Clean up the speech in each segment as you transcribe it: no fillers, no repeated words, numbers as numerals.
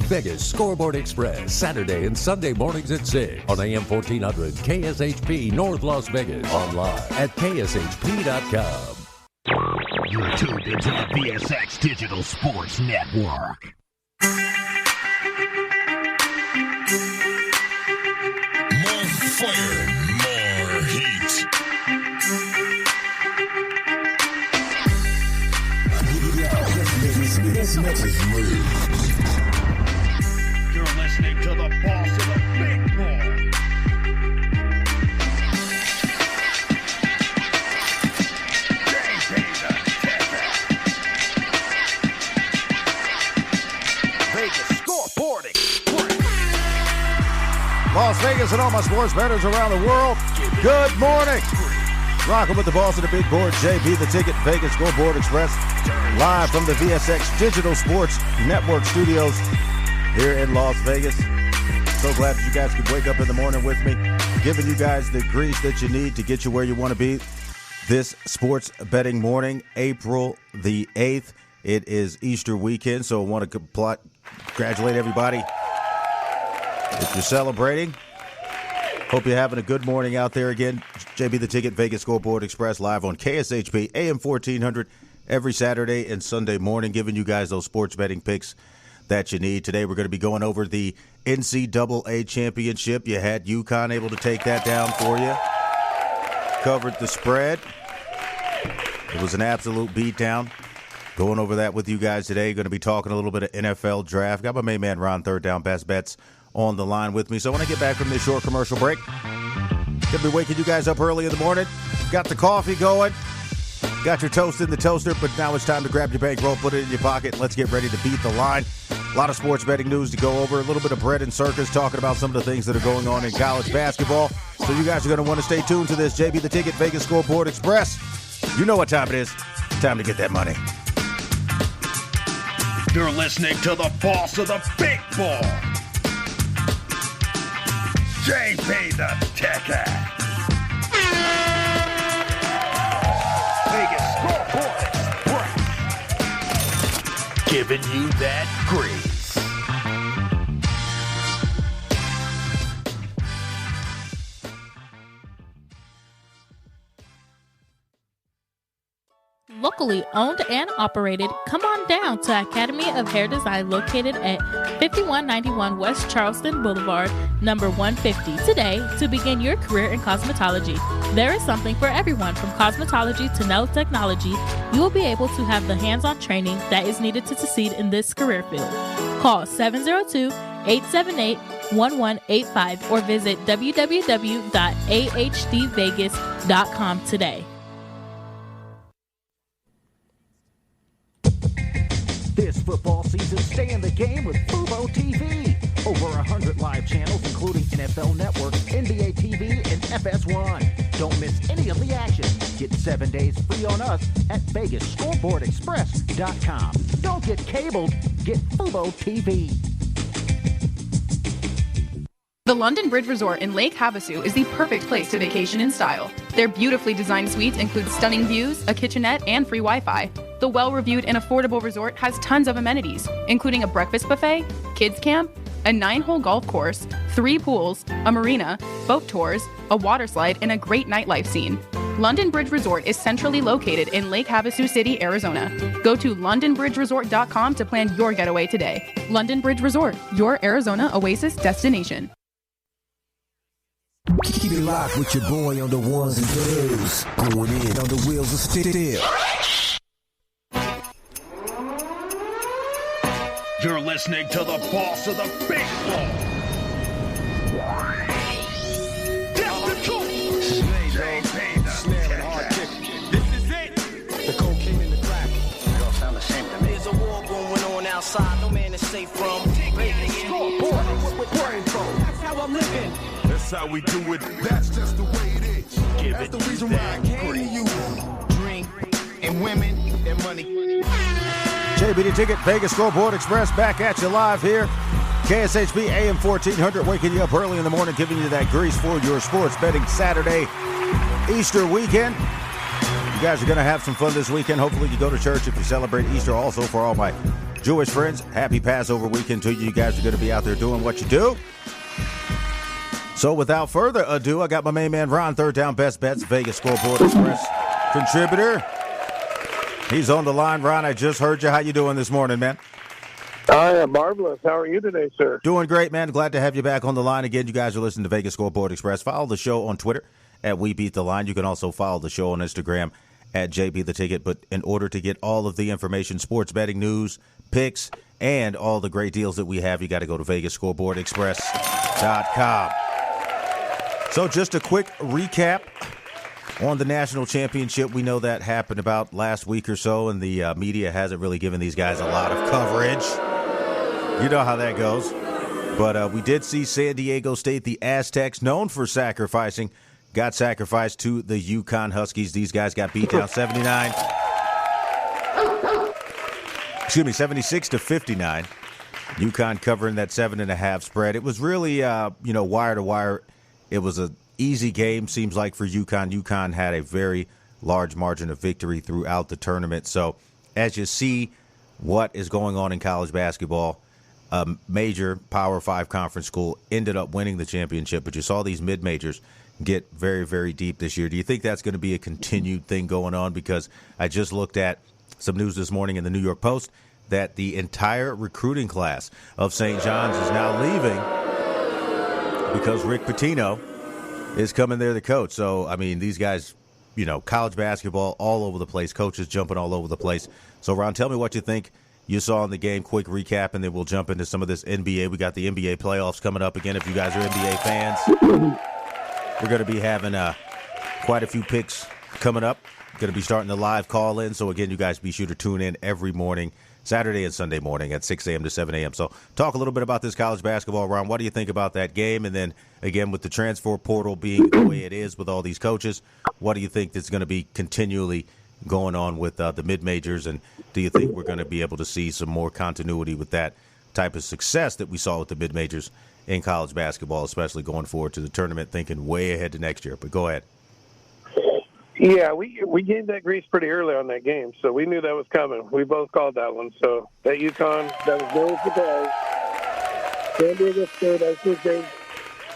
Vegas Scoreboard Express, Saturday and Sunday mornings at 6 on AM 1400 KSHP North Las Vegas. Online at KSHP.com. You're tuned into the VSX Digital Sports Network. More fire, more heat. This is Lee. You're listening to the boss of the big ball. Vegas Scoreboard Express. Las Vegas and all my sports bettors around the world, good morning. Rocking with the boss of the big board, JB the Ticket, Vegas Scoreboard Express, live from the VSX Digital Sports Network studios here in Las Vegas. So glad that you guys could wake up in the morning with me, giving you guys the grease that you need to get you where you want to be this sports betting morning, April the 8th. It is Easter weekend, so I want to congratulate everybody if you're celebrating. Hope you're having a good morning out there. Again, JB the Ticket, Vegas Scoreboard Express, live on KSHP, AM 1400, every Saturday and Sunday morning, giving you guys those sports betting picks that you need. Today we're going to be going over the NCAA championship. You had UConn able to take that down for you. Covered the spread. It was an absolute beatdown. Going over that with you guys today. Going to be talking a little bit of NFL draft. Got my main man Ron, third down, best bets on the line with me. So when I get back from this short commercial break, gonna be waking you guys up early in the morning. Got the coffee going, got your toast in the toaster, but now it's time to grab your bankroll, put it in your pocket. Let's get ready to beat the line. A lot of sports betting news to go over, a little bit of bread and circus, talking about some of the things that are going on in college basketball. So you guys are going to want to stay tuned to this JB the Ticket Vegas Scoreboard Express. You know what time it is. Time to get that money. You're listening to the boss of the big ball, JB the Ticket. Vegas Scoreboard Express. Giving you that grease. Locally owned and operated, come on down to Academy of Hair Design located at 5191 West Charleston Boulevard, number 150 today to begin your career in cosmetology. There is something for everyone from cosmetology to nail technology. You will be able to have the hands-on training that is needed to succeed in this career field. Call 702-878-1185 or visit www.ahdvegas.com today. This football season, stay in the game with Fubo TV. Over 100 live channels, including NFL Network, NBA TV, and FS1. Don't miss any of the action. Get 7 days free on us at VegasScoreboardExpress.com. Don't get cabled, get Fubo TV. The London Bridge Resort in Lake Havasu is the perfect place to vacation in style. Their beautifully designed suites include stunning views, a kitchenette, and free Wi-Fi. The well-reviewed and affordable resort has tons of amenities, including a breakfast buffet, kids camp, a 9-hole golf course, 3 pools, a marina, boat tours, a water slide, and a great nightlife scene. London Bridge Resort is centrally located in Lake Havasu City, Arizona. Go to londonbridgeresort.com to plan your getaway today. London Bridge Resort, your Arizona oasis destination. Keep it locked with your boy on the ones and twos. Going in on the wheels of steel. You're listening to the boss of the big ball. That's the truth. This is it. The cocaine and the crack. They all sound the same to me. There's a war going on outside. No man is safe from. Vegas Scoreboard with Brainfo. That's how I'm living. That's how we do it. That's just the way it is. That's the reason why I came to you. Drink and women and money. JB the Ticket, Vegas Scoreboard Express, back at you live here. KSHP AM 1400, waking you up early in the morning, giving you that grease for your sports betting Saturday, Easter weekend. You guys are going to have some fun this weekend. Hopefully you go to church if you celebrate Easter. Also, for all my Jewish friends, happy Passover weekend to you. You guys are going to be out there doing what you do. So without further ado, I got my main man Ron, Third Down Best Bets, Vegas Scoreboard Express contributor. He's on the line. Ron, I just heard you. How you doing this morning, man? I am marvelous. How are you today, sir? Doing great, man. Glad to have you back on the line again. You guys are listening to Vegas Scoreboard Express. Follow the show on Twitter at We Beat the Line. You can also follow the show on Instagram at JBTheTicket. But in order to get all of the information, sports betting news, picks, and all the great deals that we have, you got to go to VegasScoreboardExpress.com. So just a quick recap on the national championship. We know that happened about last week or so, and the media hasn't really given these guys a lot of coverage. You know how that goes. But we did see San Diego State, the Aztecs, known for sacrificing, got sacrificed to the UConn Huskies. These guys got beat down 76 to 59. UConn covering that 7.5 spread. It was really, wire to wire. It was an easy game, seems like, for UConn. UConn had a very large margin of victory throughout the tournament. So as you see what is going on in college basketball, a major Power 5 conference school ended up winning the championship, but you saw these mid-majors get very, very deep this year. Do you think that's going to be a continued thing going on? Because I just looked at some news this morning in the New York Post that the entire recruiting class of St. John's is now leaving because Rick Pitino is coming there to coach. So, I mean, these guys, college basketball all over the place, coaches jumping all over the place. So, Ron, tell me what you think you saw in the game, quick recap, and then we'll jump into some of this NBA. We got the NBA playoffs coming up again. If you guys are NBA fans, we're going to be having quite a few picks coming up. Going to be starting the live call-in. So, again, you guys be sure to tune in every morning, Saturday and Sunday morning at 6 a.m. to 7 a.m. So talk a little bit about this college basketball, Ron. What do you think about that game? And then, again, with the transfer portal being the way it is with all these coaches, what do you think that's going to be continually going on with the mid-majors? And do you think we're going to be able to see some more continuity with that type of success that we saw with the mid-majors in college basketball, especially going forward to the tournament, thinking way ahead to next year? But go ahead. Yeah, we gained that grease pretty early on that game, so we knew that was coming. We both called that one. So that UConn, that was no surprise. San Diego State, I think they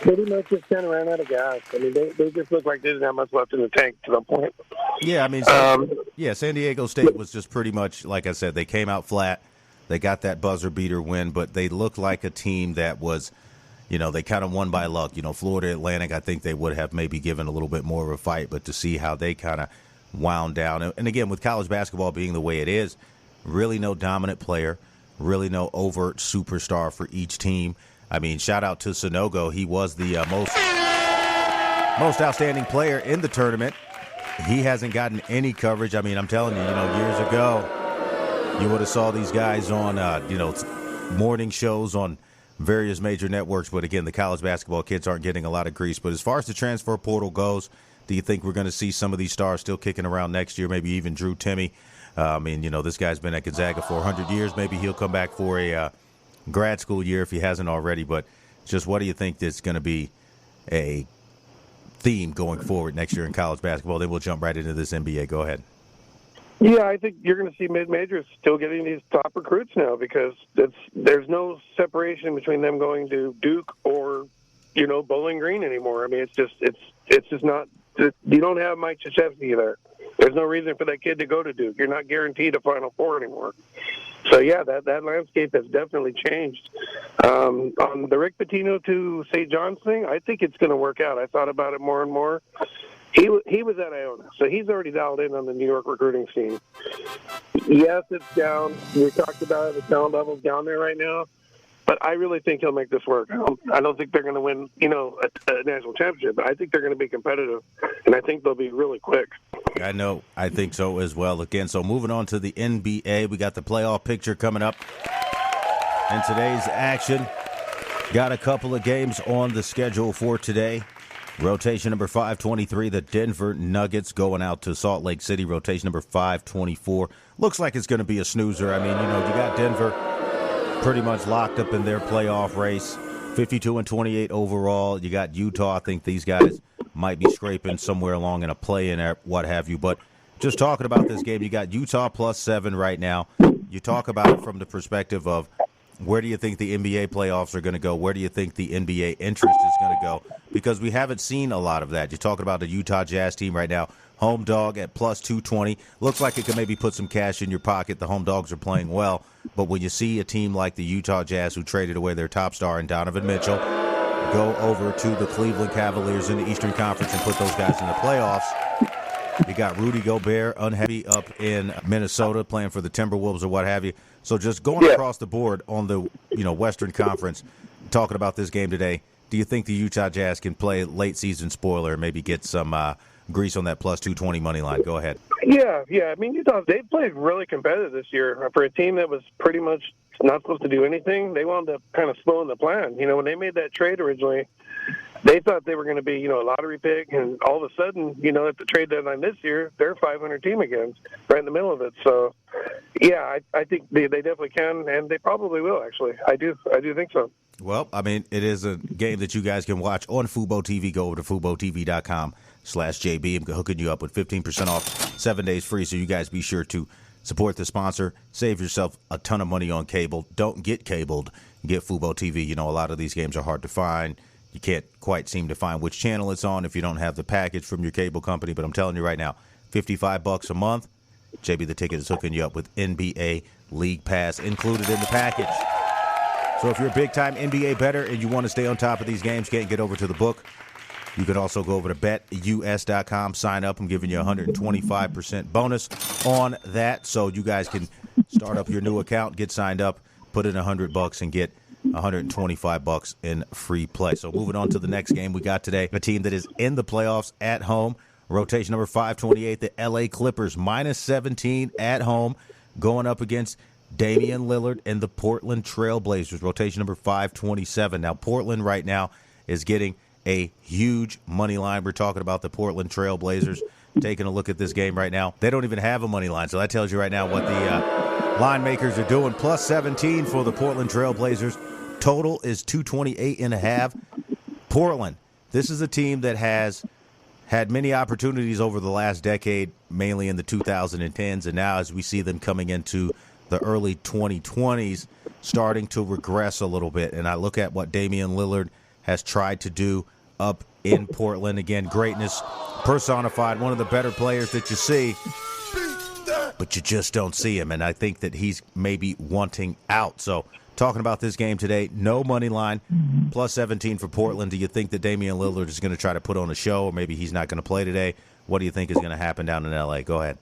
pretty much just kind of ran out of gas. I mean, they just looked like they didn't have much left in the tank to the point. Yeah, I mean, San Diego State was just pretty much, like I said, they came out flat. They got that buzzer beater win, but they looked like a team that was, they kind of won by luck. Florida Atlantic, I think they would have maybe given a little bit more of a fight, but to see how they kind of wound down. And again, with college basketball being the way it is, really no dominant player, really no overt superstar for each team. I mean, shout out to Sonogo. He was the most outstanding player in the tournament. He hasn't gotten any coverage. I mean, I'm telling you, years ago, you would have saw these guys on, morning shows on various major networks. But again, the college basketball kids aren't getting a lot of grease. But as far as the transfer portal goes, do you think we're going to see some of these stars still kicking around next year? Maybe even Drew Timme. This guy's been at Gonzaga for 100 years. Maybe he'll come back for a grad school year if he hasn't already. But just what do you think is going to be a theme going forward next year in college basketball? Then we'll jump right into this NBA. Go ahead. Yeah, I think you're going to see mid-majors still getting these top recruits now because there's no separation between them going to Duke or, Bowling Green anymore. I mean, it's just not. You don't have Mike Krzyzewski there. There's no reason for that kid to go to Duke. You're not guaranteed a Final Four anymore. So yeah, that landscape has definitely changed. On the Rick Pitino to St. John's thing, I think it's going to work out. I thought about it more and more. He was at Iona, so he's already dialed in on the New York recruiting scene. Yes, it's down. We talked about it. The talent level's down there right now. But I really think he'll make this work. I don't think they're going to win, a national championship, but I think they're going to be competitive, and I think they'll be really quick. I know. I think so as well. Again, so moving on to the NBA, we got the playoff picture coming up in today's action. Got a couple of games on the schedule for today. Rotation number 523, the Denver Nuggets going out to Salt Lake City. Rotation number 524. Looks like it's going to be a snoozer. I mean, you got Denver pretty much locked up in their playoff race. 52-28 overall. You got Utah. I think these guys might be scraping somewhere along in a play-in or what have you. But just talking about this game, you got Utah +7 right now. you talk about it from the perspective of where do you think the NBA playoffs are going to go? Where do you think the NBA interest is going to go? Because we haven't seen a lot of that. You're talking about the Utah Jazz team right now, home dog at plus 220. Looks like it could maybe put some cash in your pocket. The home dogs are playing well. But when you see a team like the Utah Jazz, who traded away their top star in Donovan Mitchell, go over to the Cleveland Cavaliers in the Eastern Conference and put those guys in the playoffs, you got Rudy Gobert unhappy up in Minnesota playing for the Timberwolves or what have you. So just going across the board on the Western Conference, talking about this game today, do you think the Utah Jazz can play late season spoiler and maybe get some grease on that plus 220 money line? Go ahead. Yeah. I mean, Utah, they played really competitive this year. For a team that was pretty much not supposed to do anything, they wound up kind of slowing the plan. When they made that trade originally, they thought they were going to be, a lottery pick, and all of a sudden, at the trade deadline this year, they're a 500 team again, right in the middle of it. So, yeah, I think they definitely can, and they probably will, actually. I do think so. Well, I mean, it is a game that you guys can watch on Fubo TV. Go over to FuboTV.com/JB. I'm hooking you up with 15% off, 7 days free, so you guys be sure to support the sponsor. Save yourself a ton of money on cable. Don't get cabled. Get Fubo TV. A lot of these games are hard to find. You can't quite seem to find which channel it's on if you don't have the package from your cable company. But I'm telling you right now, $55 a month, JB the Ticket is hooking you up with NBA League Pass included in the package. So if you're a big-time NBA bettor and you want to stay on top of these games, can't get over to the book, you can also go over to betus.com, sign up. I'm giving you a 125% bonus on that. So you guys can start up your new account, get signed up, put in $100 and get $125 in free play. So moving on to the next game we got today, a team that is in the playoffs at home. Rotation number 528, the LA Clippers, minus 17 at home, going up against Damian Lillard and the Portland Trail Blazers. Rotation number 527. Now, Portland right now is getting a huge money line. We're talking about the Portland Trail Blazers. Taking a look at this game right now, they don't even have a money line. So that tells you right now what the line makers are doing. Plus 17 for the Portland Trail Blazers. Total is 228.5. Portland, this is a team that has had many opportunities over the last decade, mainly in the 2010s, and now as we see them coming into the early 2020s, starting to regress a little bit. And I look at what Damian Lillard has tried to do up in Portland. Again, greatness personified, one of the better players that you see, but you just don't see him. And I think that he's maybe wanting out. So talking about this game today, no money line, plus 17 for Portland. Do you think that Damian Lillard is going to try to put on a show, or maybe he's not going to play today? What do you think is going to happen down in L.A.? Go ahead.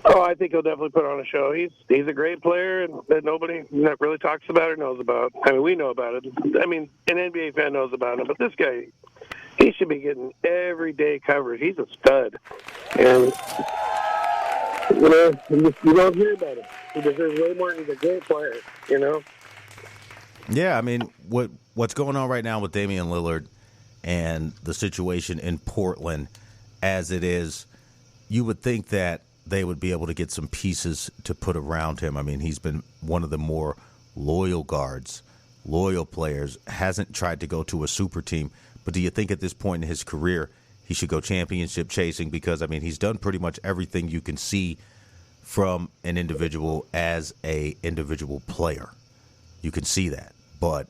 Oh, I think he'll definitely put on a show. He's a great player that nobody really talks about or knows about. I mean, we know about it. I mean, an NBA fan knows about him, but this guy, he should be getting everyday coverage. He's a stud. And, you don't hear about him. He deserves way more. He's a great player, Yeah, I mean, what's going on right now with Damian Lillard and the situation in Portland as it is, you would think that they would be able to get some pieces to put around him. I mean, he's been one of the more loyal guards, loyal players, hasn't tried to go to a super team. But do you think at this point in his career he should go championship chasing? Because, I mean, he's done pretty much everything you can see from an individual as a individual player. You can see that. But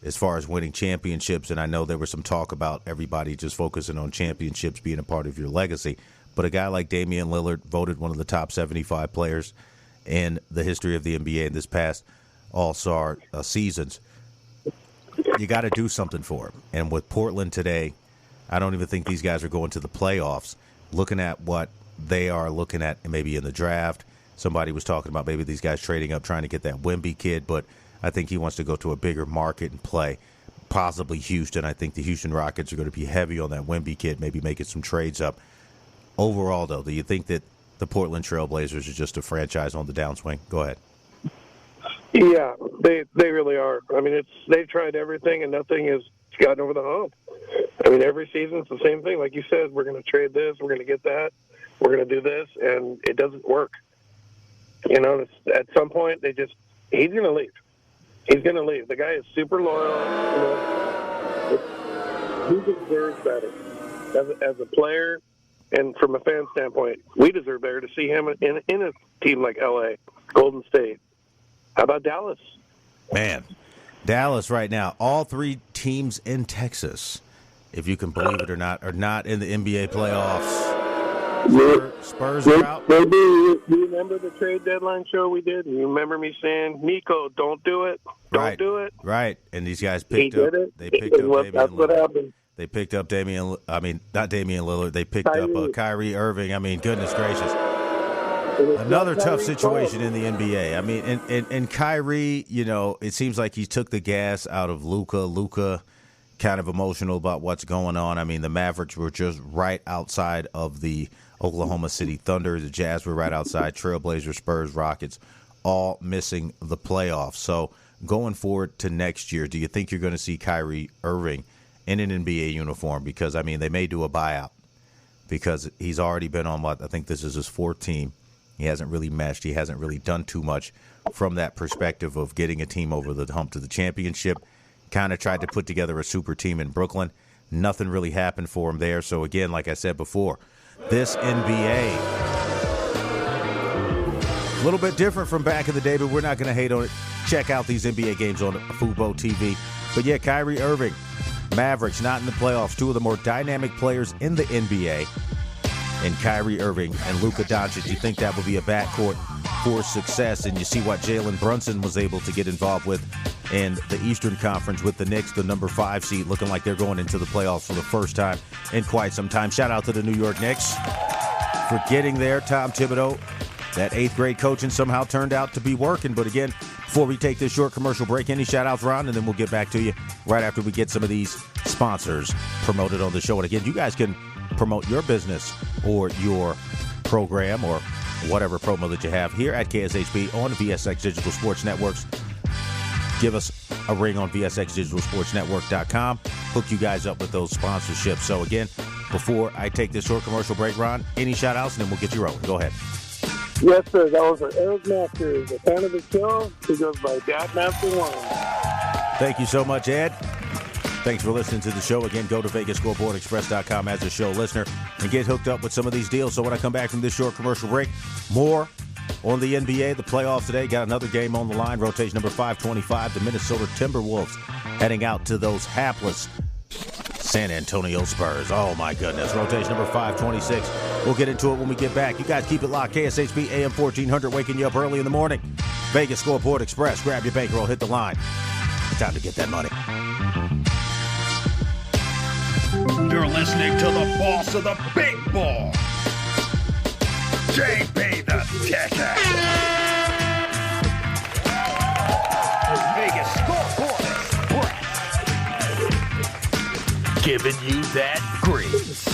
as far as winning championships, and I know there was some talk about everybody just focusing on championships being a part of your legacy, but a guy like Damian Lillard, voted one of the top 75 players in the history of the NBA in this past All-Star seasons, you got to do something for him. And with Portland today, I don't even think these guys are going to the playoffs. Looking at what they are looking at maybe in the draft, somebody was talking about maybe these guys trading up, trying to get that Wemby kid, but I think he wants to go to a bigger market and play, possibly Houston. I think the Houston Rockets are going to be heavy on that Wemby kid, maybe making some trades up. Overall, though, do you think that the Portland Trail Blazers are just a franchise on the downswing? Go ahead. Yeah, they really are. I mean, they've tried everything and nothing has gotten over the hump. I mean, every season it's the same thing. Like you said, we're going to trade this, we're going to get that, we're going to do this, and it doesn't work. At some point, he's going to leave. He's going to leave. The guy is super loyal. He deserves better as a player. And from a fan standpoint, we deserve better to see him in a team like L.A. Golden State. How about Dallas? Man, Dallas right now, all three teams in Texas, if you can believe it or not, are not in the NBA playoffs. Spurs are out. Maybe you remember the trade deadline show we did? You remember me saying, Nico, don't do it. Don't do it. Right. And these guys picked up. They picked up Damian That's what happened. They picked up not Damian Lillard. They picked up Kyrie Irving. I mean, goodness gracious. Another tough situation in the NBA. I mean, and Kyrie, it seems like he took the gas out of Luka. Luka kind of emotional about what's going on. I mean, the Mavericks were just right outside of the Oklahoma City Thunder. The Jazz were right outside. Trailblazers, Spurs, Rockets, all missing the playoffs. So going forward to next year, do you think you're going to see Kyrie Irving in an NBA uniform? Because, I mean, they may do a buyout because he's already been on, I think this is his fourth team. He hasn't really meshed. He hasn't really done too much from that perspective of getting a team over the hump to the championship. Kind of tried to put together a super team in Brooklyn. Nothing really happened for him there. So, again, like I said before, this NBA, a little bit different from back in the day, but we're not going to hate on it. Check out these NBA games on Fubo TV. But, yeah, Kyrie Irving, Mavericks not in the playoffs. Two of the more dynamic players in the NBA. And Kyrie Irving and Luka Doncic, you think that would be a backcourt for success? And you see what Jalen Brunson was able to get involved with in the Eastern Conference with the Knicks, the number 5 seed, looking like they're going into the playoffs for the first time in quite some time. Shout out to the New York Knicks for getting there. Tom Thibodeau, that 8th grade coaching somehow turned out to be working. But again, before we take this short commercial break, any shout-outs, Ron, and then we'll get back to you right after we get some of these sponsors promoted on the show. And again, you guys can promote your business or your program or whatever promo that you have here at KSHP on VSX Digital Sports Networks. Give us a ring on VSXDigitalSportsNetwork.com. Hook you guys up with those sponsorships. So again, before I take this short commercial break, Ron, any shout-outs, and then we'll get you rolling. Go ahead. Yes, sir. That was Eric Masters, a fan of the show. He goes by Dad Master 1. Thank you so much, Ed. Thanks for listening to the show. Again, go to VegasScoreboardExpress.com as a show listener and get hooked up with some of these deals. So when I come back from this short commercial break, more on the NBA, the playoffs today. Got another game on the line. Rotation number 525, the Minnesota Timberwolves heading out to those hapless San Antonio Spurs. Oh, my goodness. Rotation number 526. We'll get into it when we get back. You guys keep it locked. KSHP AM 1400, waking you up early in the morning. Vegas Scoreboard Express. Grab your bankroll. Hit the line. It's time to get that money. You're listening to the boss of the big ball, JB the Ticket. Vegas Scoreboard Express, giving you that grease.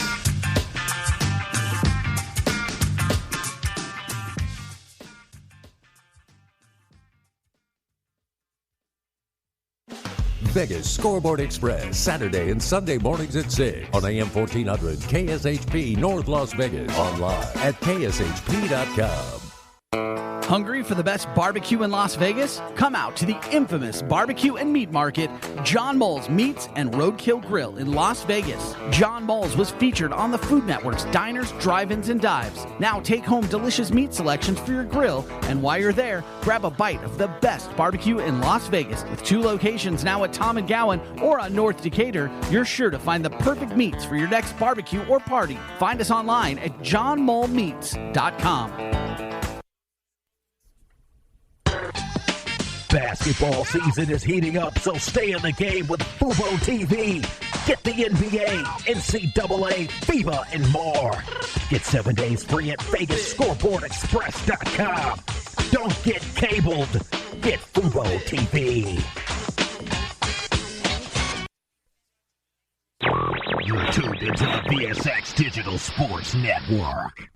Vegas Scoreboard Express, Saturday and Sunday mornings at 6 on AM 1400 KSHP North Las Vegas. Online at KSHP.com. Hungry for the best barbecue in Las Vegas? Come out to the infamous barbecue and meat market, John Mole's Meats and Roadkill Grill in Las Vegas. John Mole's was featured on the Food Network's Diners, Drive-Ins, and Dives. Now take home delicious meat selections for your grill, and while you're there, grab a bite of the best barbecue in Las Vegas. With 2 locations now at Tom and Gowan or on North Decatur, you're sure to find the perfect meats for your next barbecue or party. Find us online at johnmolemeats.com. Basketball season is heating up, so stay in the game with Fubo TV. Get the NBA, NCAA, FIBA, and more. Get 7 days free at VegasScoreboardExpress.com. Don't get cabled. Get Fubo TV. You're tuned into the VSX Digital Sports Network.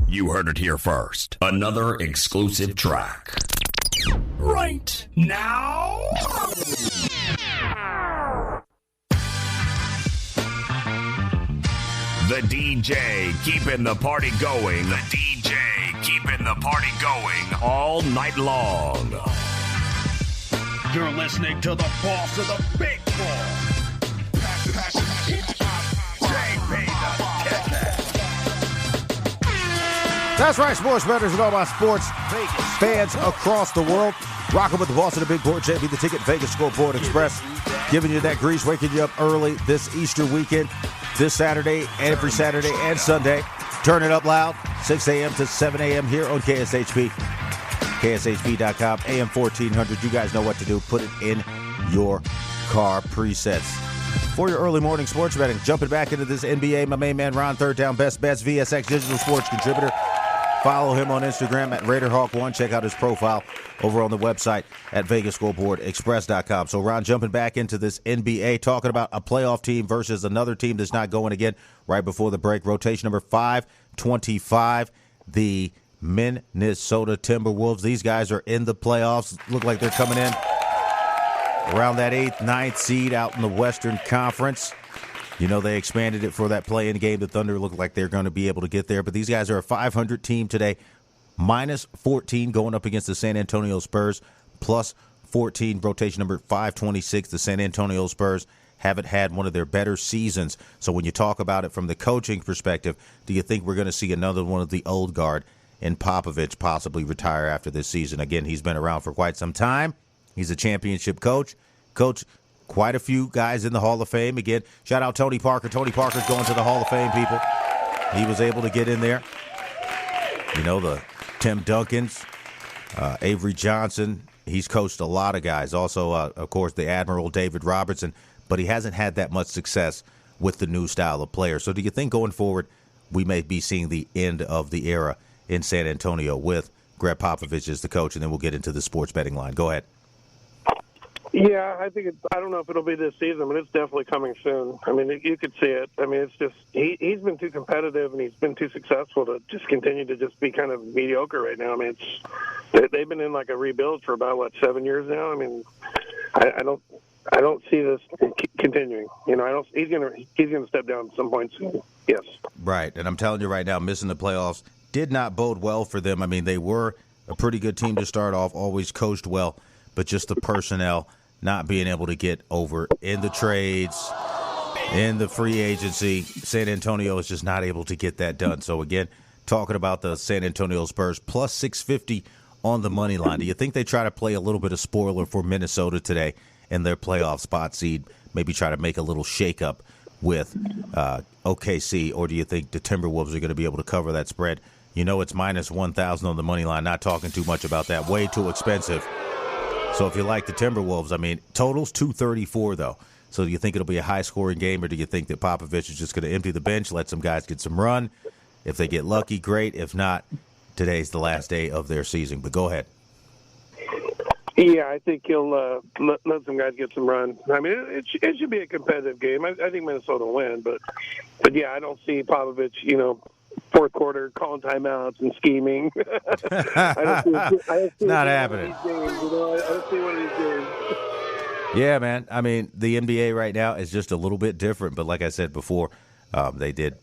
You heard it here first. Another exclusive track. Right now. The DJ keeping the party going. The DJ keeping the party going all night long. You're listening to the boss of the big ball, JB the Ticket. That's right, sports bettors and all my sports fans across the world. Rocking with the boss of the big board, JB the Ticket, Vegas Scoreboard Express. Giving you that grease, waking you up early this Easter weekend, this Saturday, every Saturday and Sunday. Turn it up loud, 6 a.m. to 7 a.m. here on KSHP. KSHP.com, AM 1400. You guys know what to do. Put it in your car presets. For your early morning sports betting, jumping back into this NBA, my main man Ron, third down, best bets, VSX Digital Sports contributor. Follow him on Instagram at RaiderHawk1. Check out his profile over on the website at VegasScoreboardExpress.com. So, Ron, jumping back into this NBA, talking about a playoff team versus another team that's not going again right before the break. Rotation number 525, the Minnesota Timberwolves. These guys are in the playoffs. Look like they're coming in around that 8th, 9th seed out in the Western Conference. You know, they expanded it for that play-in game. The Thunder look like they're going to be able to get there. But these guys are a 500 team today, minus 14 going up against the San Antonio Spurs, plus 14, rotation number 526. The San Antonio Spurs haven't had one of their better seasons. So when you talk about it from the coaching perspective, do you think we're going to see another one of the old guard in Popovich possibly retire after this season? Again, he's been around for quite some time. He's a championship coach. Coach quite a few guys in the Hall of Fame. Again, shout out Tony Parker. Tony Parker's going to the Hall of Fame, people. He was able to get in there. You know, the Tim Duncans, Avery Johnson. He's coached a lot of guys. Also, of course, the Admiral David Robertson. But he hasn't had that much success with the new style of player. So do you think going forward we may be seeing the end of the era in San Antonio with Greg Popovich as the coach? And then we'll get into the sports betting line. Go ahead. Yeah, I think I don't know if it'll be this season, but it's definitely coming soon. I mean, you could see it. I mean, it's just he's been too competitive and he's been too successful to just continue to just be kind of mediocre right now. I mean, they've been in like a rebuild for about 7 years now. I mean, I don't see this continuing. You know, he's gonna step down at some point soon. Yes. Right, and I'm telling you right now, missing the playoffs did not bode well for them. I mean, they were a pretty good team to start off, always coached well, but just the personnel not being able to get over in the trades, in the free agency. San Antonio is just not able to get that done. So, again, talking about the San Antonio Spurs, plus 650 on the money line. Do you think they try to play a little bit of spoiler for Minnesota today in their playoff spot seed, maybe try to make a little shakeup with OKC, or do you think the Timberwolves are going to be able to cover that spread? You know it's minus 1,000 on the money line. Not talking too much about that. Way too expensive. So if you like the Timberwolves, I mean, total's 234, though. So do you think it'll be a high-scoring game, or do you think that Popovich is just going to empty the bench, let some guys get some run? If they get lucky, great. If not, today's the last day of their season. But go ahead. Yeah, I think he'll let some guys get some run. I mean, it should be a competitive game. I think Minnesota will win, but yeah, I don't see Popovich, you know, fourth quarter calling timeouts and scheming. I don't see not happening. I don't see one of these games. Yeah, man. I mean, the NBA right now is just a little bit different, but like I said before, they did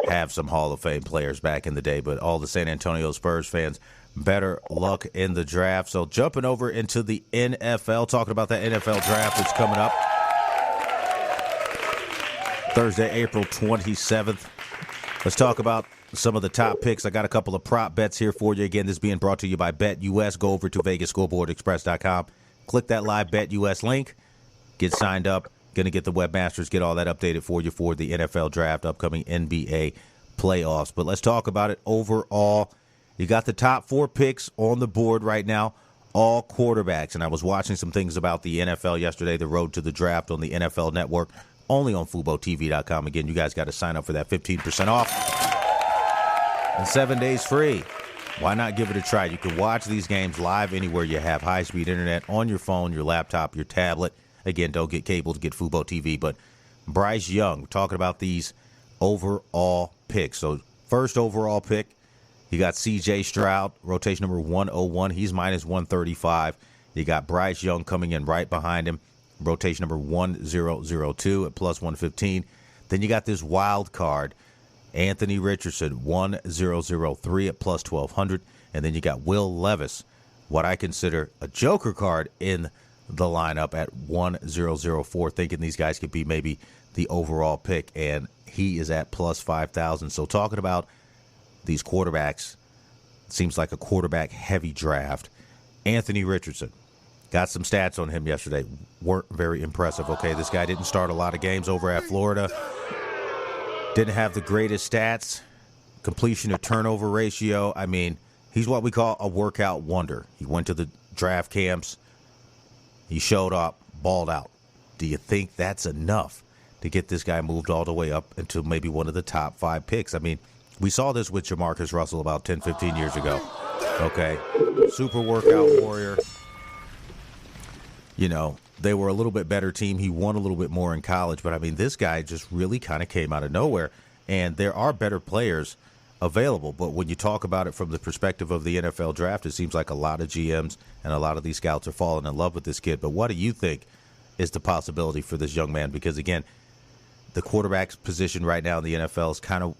have some Hall of Fame players back in the day, but all the San Antonio Spurs fans, better luck in the draft. So jumping over into the NFL, talking about that NFL draft that's coming up Thursday, April 27th. Let's talk about some of the top picks. I got a couple of prop bets here for you. Again, this is being brought to you by BetUS. Go over to VegasScoreboardExpress.com. Click that live BetUS link. Get signed up. Going to get the webmasters, get all that updated for you for the NFL draft, upcoming NBA playoffs. But let's talk about it overall. You got the top 4 picks on the board right now, all quarterbacks. And I was watching some things about the NFL yesterday, the road to the draft on the NFL Network, only on FuboTV.com. Again, you guys got to sign up for that 15% off and 7 days free. Why not give it a try? You can watch these games live anywhere you have high-speed internet, on your phone, your laptop, your tablet. Again, don't get cable to get Fubo TV. But Bryce Young, talking about these overall picks. So first overall pick, you got C.J. Stroud, rotation number 101. He's minus 135. You got Bryce Young coming in right behind him, rotation number 1002 at plus 115. Then you got this wild card, Anthony Richardson, 1003 at plus 1200. And then you got Will Levis, what I consider a joker card in the lineup at 1004, thinking these guys could be maybe the overall pick. And he is at plus 5,000. So talking about these quarterbacks. It seems like a quarterback-heavy draft. Anthony Richardson. Got some stats on him yesterday. Weren't very impressive, okay? This guy didn't start a lot of games over at Florida. Didn't have the greatest stats. Completion to turnover ratio. I mean, he's what we call a workout wonder. He went to the draft camps. He showed up, balled out. Do you think that's enough to get this guy moved all the way up into maybe one of the top 5 picks? I mean, we saw this with Jamarcus Russell about 10, 15 years ago. Okay, super workout warrior. You know, they were a little bit better team. He won a little bit more in college. But, I mean, this guy just really kind of came out of nowhere. And there are better players available. But when you talk about it from the perspective of the NFL draft, it seems like a lot of GMs and a lot of these scouts are falling in love with this kid. But what do you think is the possibility for this young man? Because, again, the quarterback's position right now in the NFL is kind of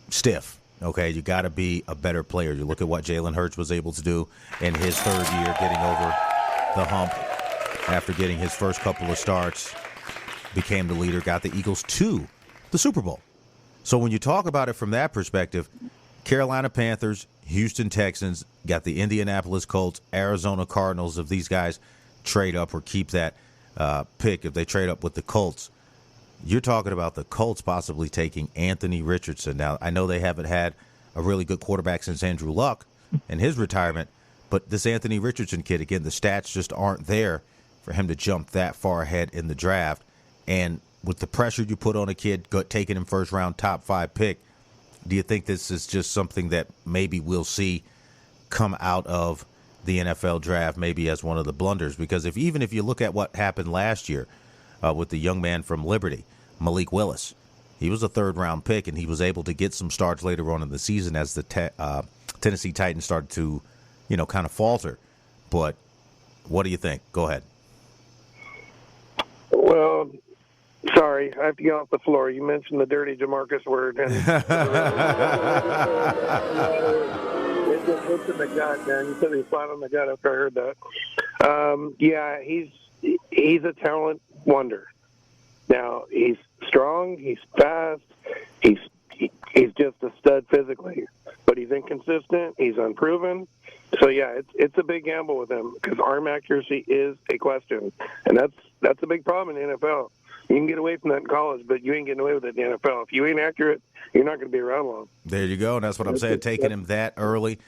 stiff. Okay, you got to be a better player. You look at what Jalen Hurts was able to do in his third year, getting over the hump after getting his first couple of starts, became the leader, got the Eagles to the Super Bowl. So when you talk about it from that perspective, Carolina Panthers, Houston Texans, got the Indianapolis Colts, Arizona Cardinals. If these guys trade up or keep that pick, if they trade up with the Colts, you're talking about the Colts possibly taking Anthony Richardson. Now, I know they haven't had a really good quarterback since Andrew Luck and his retirement, but this Anthony Richardson kid, again, the stats just aren't there for him to jump that far ahead in the draft. And with the pressure you put on a kid taking him first-round top 5 pick, do you think this is just something that maybe we'll see come out of the NFL draft maybe as one of the blunders? Because even if you look at what happened last year with the young man from Liberty, Malik Willis, he was a third-round pick, and he was able to get some starts later on in the season as the Tennessee Titans started to, kind of falter. But what do you think? Go ahead. Well, sorry, I have to get off the floor. You mentioned the dirty Jamarcus word. And it just hits in the gut, man. You said he was flat on the gut after I heard that. Yeah, he's a talent wonder. Now, he's strong, he's fast, he's just a stud physically, but he's inconsistent, he's unproven. So, yeah, it's a big gamble with him because arm accuracy is a question, and that's a big problem in the NFL. You can get away from that in college, but you ain't getting away with it in the NFL. If you ain't accurate, you're not going to be around long. There you go, and that's what I'm saying. Taking him that early,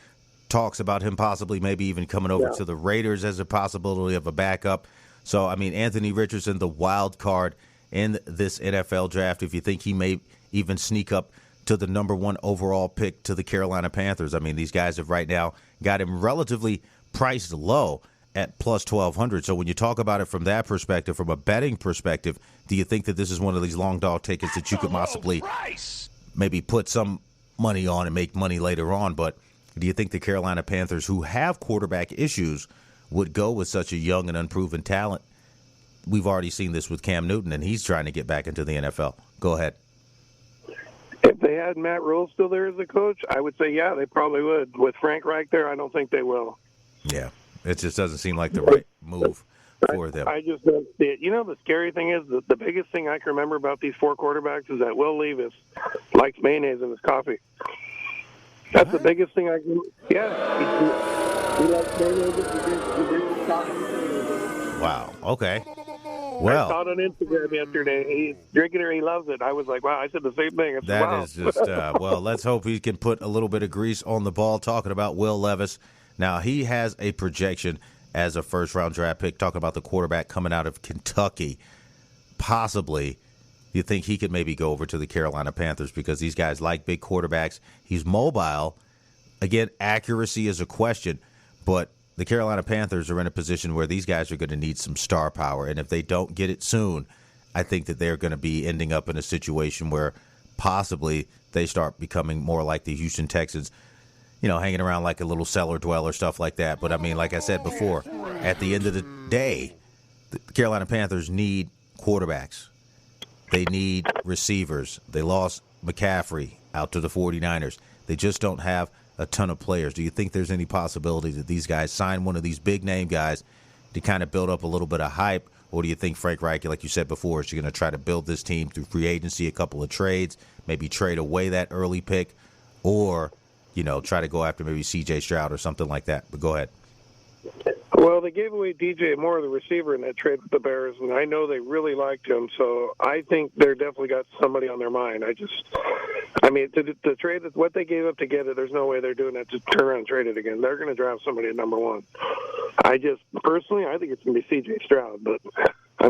talks about him possibly maybe even coming over to the Raiders as a possibility of a backup. So, I mean, Anthony Richardson, the wild card in this NFL draft, if you think he may even sneak up to the number 1 overall pick to the Carolina Panthers. I mean, these guys have right now got him relatively priced low at plus 1,200. So when you talk about it from that perspective, from a betting perspective, do you think that this is one of these long dog tickets that you could possibly maybe put some money on and make money later on? But do you think the Carolina Panthers, who have quarterback issues, would go with such a young and unproven talent? We've already seen this with Cam Newton, and he's trying to get back into the NFL. Go ahead. If they had Matt Rule still there as a coach, I would say, yeah, they probably would. With Frank Reich there, I don't think they will. Yeah, it just doesn't seem like the right move for them. I just don't see it. The scary thing is the biggest thing I can remember about these 4 quarterbacks is that Will Levis likes mayonnaise in his coffee. That's the biggest thing I can. Yeah, he likes mayonnaise. He drinks his coffee. Wow. Okay. Well, I saw it on Instagram yesterday. He's drinking it. He loves it. I was like, wow. I said the same thing. Said, that is just well. Let's hope he can put a little bit of grease on the ball. Talking about Will Levis. Now he has a projection as a first-round draft pick. Talking about the quarterback coming out of Kentucky. Possibly, you think he could maybe go over to the Carolina Panthers because these guys like big quarterbacks. He's mobile. Again, accuracy is a question, but the Carolina Panthers are in a position where these guys are going to need some star power, and if they don't get it soon, I think that they're going to be ending up in a situation where possibly they start becoming more like the Houston Texans, hanging around like a little cellar dweller, stuff like that. But, I mean, like I said before, at the end of the day, the Carolina Panthers need quarterbacks. They need receivers. They lost McCaffrey out to the 49ers. They just don't have a ton of players. Do you think there's any possibility that these guys sign one of these big-name guys to kind of build up a little bit of hype? Or do you think Frank Reich, like you said before, is going to try to build this team through free agency, a couple of trades, maybe trade away that early pick? or, try to go after maybe C.J. Stroud or something like that. But go ahead. Well, they gave away DJ Moore, the receiver, in that trade with the Bears, and I know they really liked him, so I think they're definitely got somebody on their mind. To trade it, what they gave up to get it, there's no way they're doing that to turn around and trade it again. They're going to draft somebody at number 1. Personally, I think it's going to be C.J. Stroud, but,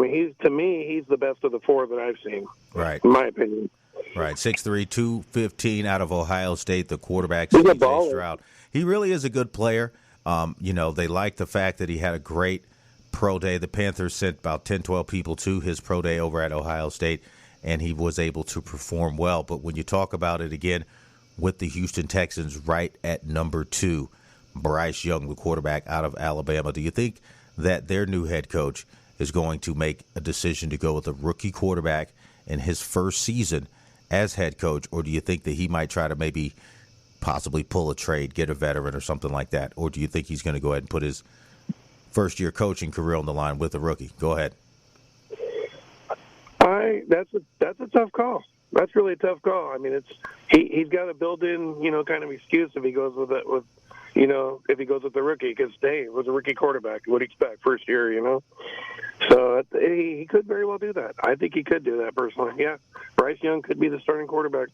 he's the best of the 4 that I've seen. Right. In my opinion. Right, 6'3", 215 out of Ohio State, the quarterback, C.J. Stroud. He really is a good player. They like the fact that he had a great pro day. The Panthers sent about 10, 12 people to his pro day over at Ohio State, and he was able to perform well. But when you talk about it again with the Houston Texans right at number 2, Bryce Young, the quarterback out of Alabama, do you think that their new head coach is going to make a decision to go with a rookie quarterback in his first season as head coach, or do you think that he might try to maybe possibly pull a trade, get a veteran or something like that? Or do you think he's going to go ahead and put his first-year coaching career on the line with a rookie? Go ahead. That's a tough call. That's really a tough call. He's got a built-in, kind of excuse if he goes with it if he goes with the rookie, because it was a rookie quarterback. What do you expect first year? So he could very well do that. I think he could do that personally. Yeah, Bryce Young could be the starting quarterback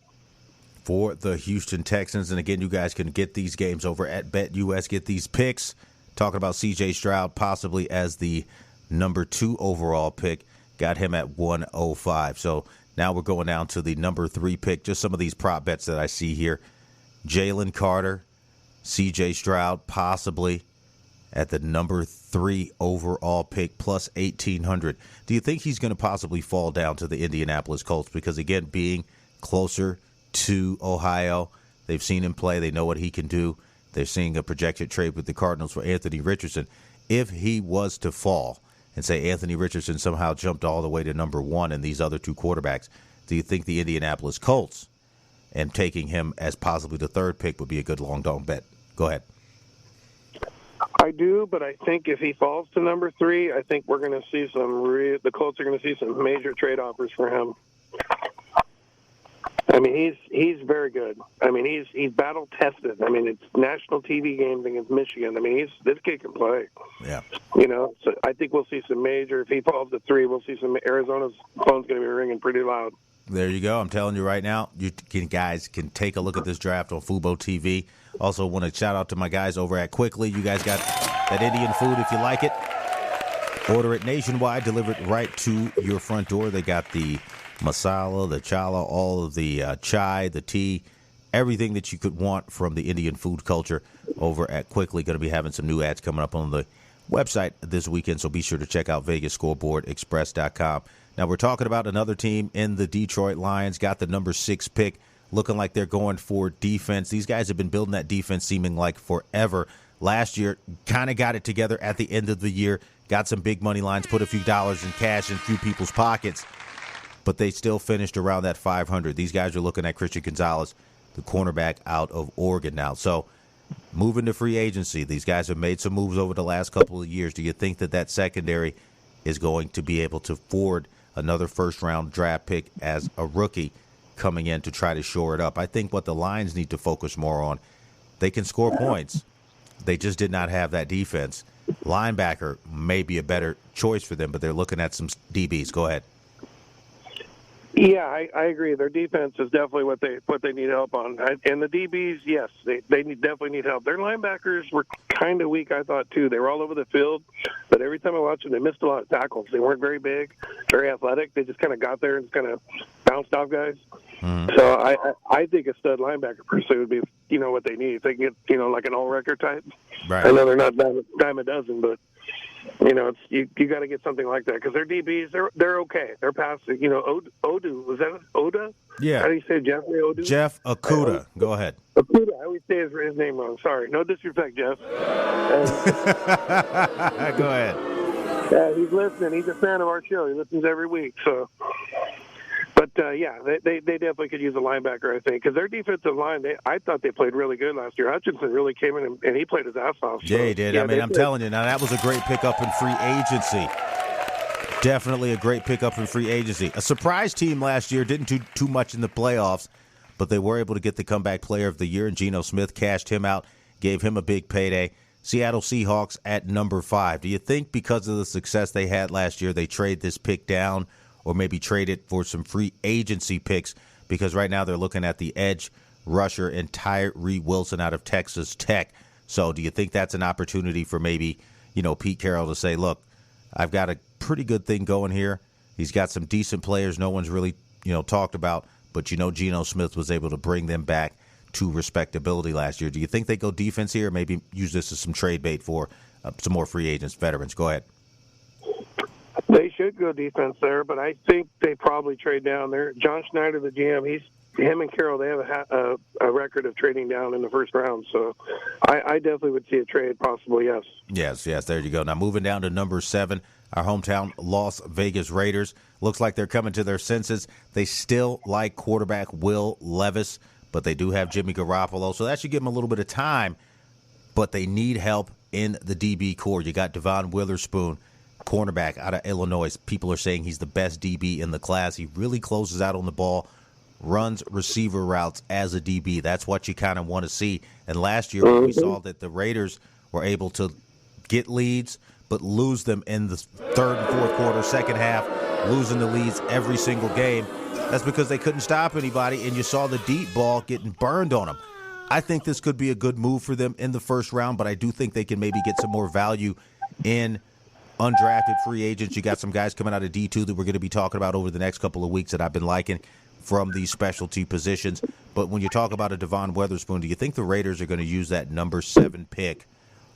for the Houston Texans. And again, you guys can get these games over at BetUS. Get these picks. Talking about C.J. Stroud possibly as the number 2 overall pick. Got him at 105. So now we're going down to the number 3 pick. Just some of these prop bets that I see here. Jalen Carter, C.J. Stroud possibly at the number 3 overall pick plus 1,800. Do you think he's going to possibly fall down to the Indianapolis Colts? Because, again, being closer to Ohio, they've seen him play. They know what he can do. They're seeing a projected trade with the Cardinals for Anthony Richardson. If he was to fall and say Anthony Richardson somehow jumped all the way to number 1 and these other 2 quarterbacks, do you think the Indianapolis Colts and taking him as possibly the 3rd pick would be a good long-term bet? Go ahead. I do, but I think if he falls to number 3, I think we're going to see the Colts are going to see some major trade offers for him. He's very good. He's battle tested. It's national TV games against Michigan. This kid can play. Yeah. So I think we'll see some major. If he falls to 3, we'll see some. Arizona's phone's going to be ringing pretty loud. There you go. I'm telling you right now, guys can take a look at this draft on Fubo TV. Also want to shout out to my guys over at Quickly. You guys got that Indian food if you like it. Order it nationwide, delivered right to your front door. They got the masala, the chala, all of the chai, the tea, everything that you could want from the Indian food culture over at Quickly. Going to be having some new ads coming up on the website this weekend, so be sure to check out VegasScoreboardExpress.com. Now, we're talking about another team in the Detroit Lions, got the number 6 pick, looking like they're going for defense. These guys have been building that defense seeming like forever. Last year, kind of got it together at the end of the year, got some big money lines, put a few dollars in cash in a few people's pockets, but they still finished around that 500. These guys are looking at Christian Gonzalez, the cornerback out of Oregon now. So moving to free agency, these guys have made some moves over the last couple of years. Do you think that secondary is going to be able to afford another first-round draft pick as a rookie coming in to try to shore it up? I think what the Lions need to focus more on, they can score points. They just did not have that defense. Linebacker may be a better choice for them, but they're looking at some DBs. Go ahead. Yeah, I agree. Their defense is definitely what they need help on. And the DBs, yes, they definitely need help. Their linebackers were kind of weak, I thought, too. They were all over the field, but every time I watched them, they missed a lot of tackles. They weren't very big, very athletic. They just kind of got there and just kind of bounced off guys. Mm-hmm. So I think a stud linebacker per se would be, what they need. If they can get, like an all-record type. Right. I know they're not dime a dozen, but it's you got to get something like that because their DBs they're okay. They're passing. Odu, was that Oda? Yeah. How do you say Jeffrey Odu? Jeff Okudah. Go ahead. Okudah. I always say his name wrong. Sorry. No disrespect, Jeff. Go ahead. He's listening. He's a fan of our show. He listens every week. So. But, they definitely could use a linebacker, I think, because their defensive line, I thought they played really good last year. Hutchinson really came in and he played his ass off. So, yeah, he did. I'm telling you, now that was a great pickup in free agency. Definitely a great pickup in free agency. A surprise team last year, didn't do too much in the playoffs, but they were able to get the comeback player of the year, and Geno Smith cashed him out, gave him a big payday. Seattle Seahawks at number 5. Do you think because of the success they had last year, they trade this pick down or maybe trade it for some free agency picks? Because right now they're looking at the edge rusher and Tyree Wilson out of Texas Tech. So do you think that's an opportunity for maybe, Pete Carroll to say, look, I've got a pretty good thing going here. He's got some decent players no one's really, talked about. But, Geno Smith was able to bring them back to respectability last year. Do you think they go defense here, or maybe use this as some trade bait for some more free agents, veterans? Go ahead. They should go defense there, but I think they probably trade down there. John Schneider, the GM, him and Carroll, they have a record of trading down in the first round. So I definitely would see a trade, possibly, yes. Yes, there you go. Now moving down to number 7, our hometown Las Vegas Raiders. Looks like they're coming to their senses. They still like quarterback Will Levis, but they do have Jimmy Garoppolo, so that should give them a little bit of time. But they need help in the DB core. You got Devon Witherspoon, cornerback out of Illinois. People are saying he's the best DB in the class. He really closes out on the ball, runs receiver routes as a DB. That's what you kind of want to see. And last year we saw that the Raiders were able to get leads but lose them in the third and fourth quarter, second half, losing the leads every single game. That's because they couldn't stop anybody, and you saw the deep ball getting burned on them. I think this could be a good move for them in the first round, but I do think they can maybe get some more value in undrafted free agents. You got some guys coming out of D2 that we're going to be talking about over the next couple of weeks that I've been liking from these specialty positions. But when you talk about a Devon Witherspoon, do you think the Raiders are going to use that number 7 pick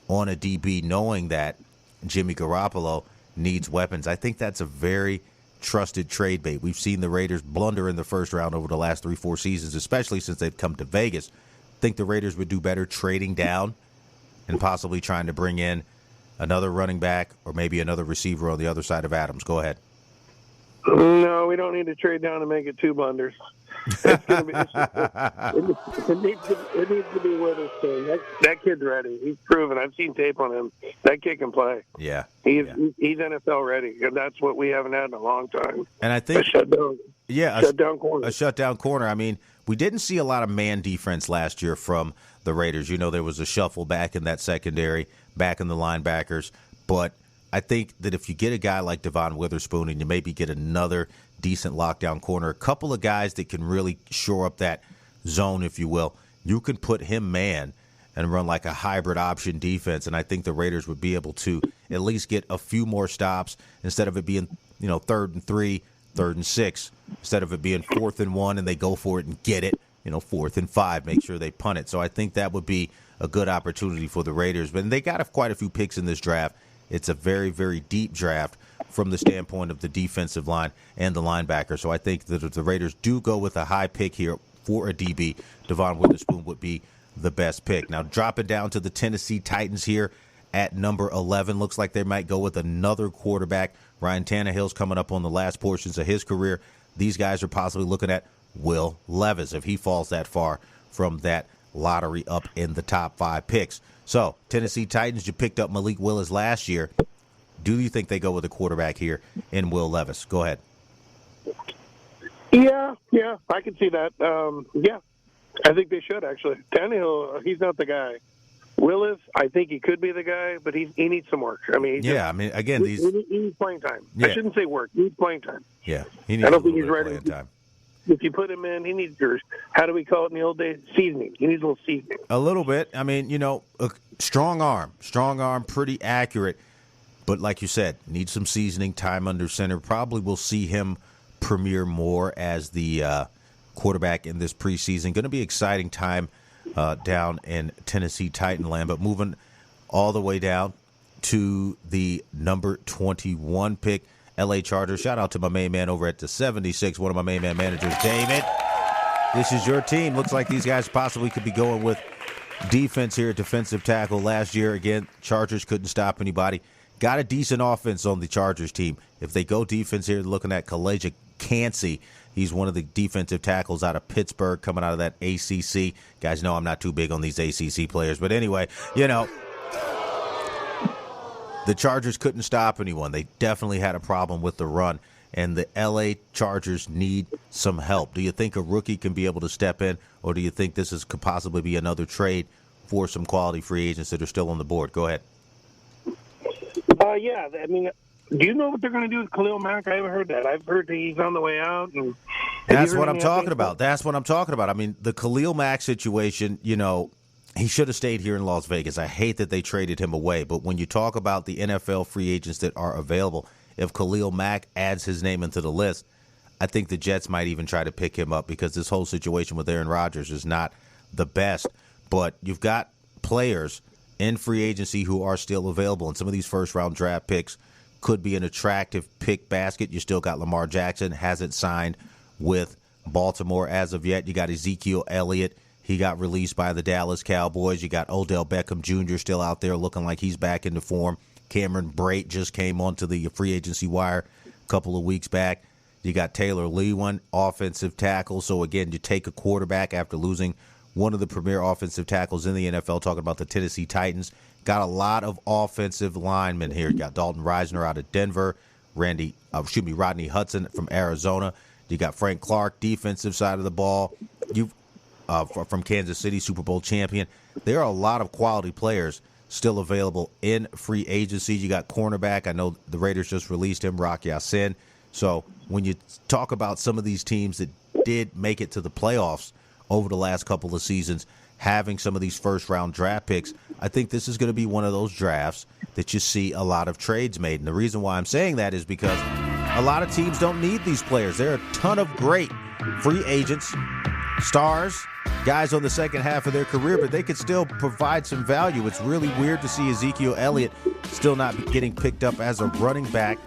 on a DB, knowing that Jimmy Garoppolo needs weapons? I think that's a very trusted trade bait. We've seen the Raiders blunder in the first round over the last 3-4 seasons, especially since they've come to Vegas. Think the Raiders would do better trading down and possibly trying to bring in another running back or maybe another receiver on the other side of Adams. Go ahead. No, we don't need to trade down and make it 2 blunders. It's gonna be, it needs to be Witherspoon. That kid's ready. He's proven. I've seen tape on him. That kid can play. Yeah. He's NFL ready. And that's what we haven't had in a long time. And I think a shutdown corner. A shutdown corner. I mean, we didn't see a lot of man defense last year from the Raiders. There was a shuffle back in that secondary, back in the linebackers. But I think that if you get a guy like Devon Witherspoon and you maybe get another decent lockdown corner, a couple of guys that can really shore up that zone, if you will, you can put him man and run like a hybrid option defense. And I think the Raiders would be able to at least get a few more stops instead of it being, 3rd and 3, 3rd and 6, instead of it being 4th and 1 and they go for it and get it, 4th and 5, make sure they punt it. So I think that would be a good opportunity for the Raiders. But they got quite a few picks in this draft. It's a very, very deep draft from the standpoint of the defensive line and the linebacker. So I think that if the Raiders do go with a high pick here for a DB, Devon Witherspoon would be the best pick. Now, dropping down to the Tennessee Titans here at number 11. Looks like they might go with another quarterback. Ryan Tannehill's coming up on the last portions of his career. These guys are possibly looking at Will Levis if he falls that far from that lottery up in the top 5 picks. So, Tennessee Titans, you picked up Malik Willis last year. Do you think they go with a quarterback here in Will Levis? Go ahead. Yeah, I can see that. I think they should, actually. Tannehill, he's not the guy. Willis, I think he could be the guy, but he needs some work. I mean, again, he needs playing time. Yeah. I shouldn't say work. He needs playing time. Yeah, he needs I don't think he's ready. playing time. If you put him in, he needs your, how do we call it in the old days? Seasoning. He needs a little seasoning. A little bit. I mean, a strong arm, pretty accurate. But like you said, needs some seasoning, time under center. Probably will see him premiere more as the quarterback in this preseason. Going to be exciting time down in Tennessee Titan land. But moving all the way down to the number 21 pick, L.A. Chargers. Shout out to my main man over at the 76, one of my main man managers, David. This is your team. Looks like these guys possibly could be going with defense here, defensive tackle. Last year, again, Chargers couldn't stop anybody. Got a decent offense on the Chargers team. If they go defense here, looking at Kaleja Cansey. He's one of the defensive tackles out of Pittsburgh, coming out of that ACC. Guys know I'm not too big on these ACC players. But anyway, the Chargers couldn't stop anyone. They definitely had a problem with the run. and the L.A. Chargers need some help. Do you think a rookie can be able to step in, or do you think could possibly be another trade for some quality free agents that are still on the board? Go ahead. Yeah, I mean, do you know what they're going to do with Khalil Mack? I haven't heard that. I've heard that he's on the way out. And That's what I'm talking about. I mean, the Khalil Mack situation, he should have stayed here in Las Vegas. I hate that they traded him away. But when you talk about the NFL free agents that are available, if Khalil Mack adds his name into the list, I think the Jets might even try to pick him up because this whole situation with Aaron Rodgers is not the best. But you've got players in free agency who are still available, and some of these first-round draft picks could be an attractive pick basket. You still got Lamar Jackson, hasn't signed with Baltimore as of yet. You got Ezekiel Elliott. He got released by the Dallas Cowboys. You got Odell Beckham Jr. still out there looking like he's back into form. Cameron Brate just came onto the free agency wire a couple of weeks back. You got Taylor Lewan, offensive tackle. So, again, you take a quarterback after losing one of the premier offensive tackles in the NFL, talking about the Tennessee Titans. Got a lot of offensive linemen here. You got Dalton Reisner out of Denver, Rodney Hudson from Arizona. You got Frank Clark, defensive side of the ball. From Kansas City, Super Bowl champion. There are a lot of quality players still available in free agency. You got cornerback. I know the Raiders just released him, Rock Ya-Sin. So when you talk about some of these teams that did make it to the playoffs over the last couple of seasons, having some of these first-round draft picks, I think this is going to be one of those drafts that you see a lot of trades made. And the reason why I'm saying that is because a lot of teams don't need these players. There are a ton of great free agents, stars, guys on the second half of their career, but they could still provide some value. It's really weird to see Ezekiel Elliott still not getting picked up as a running back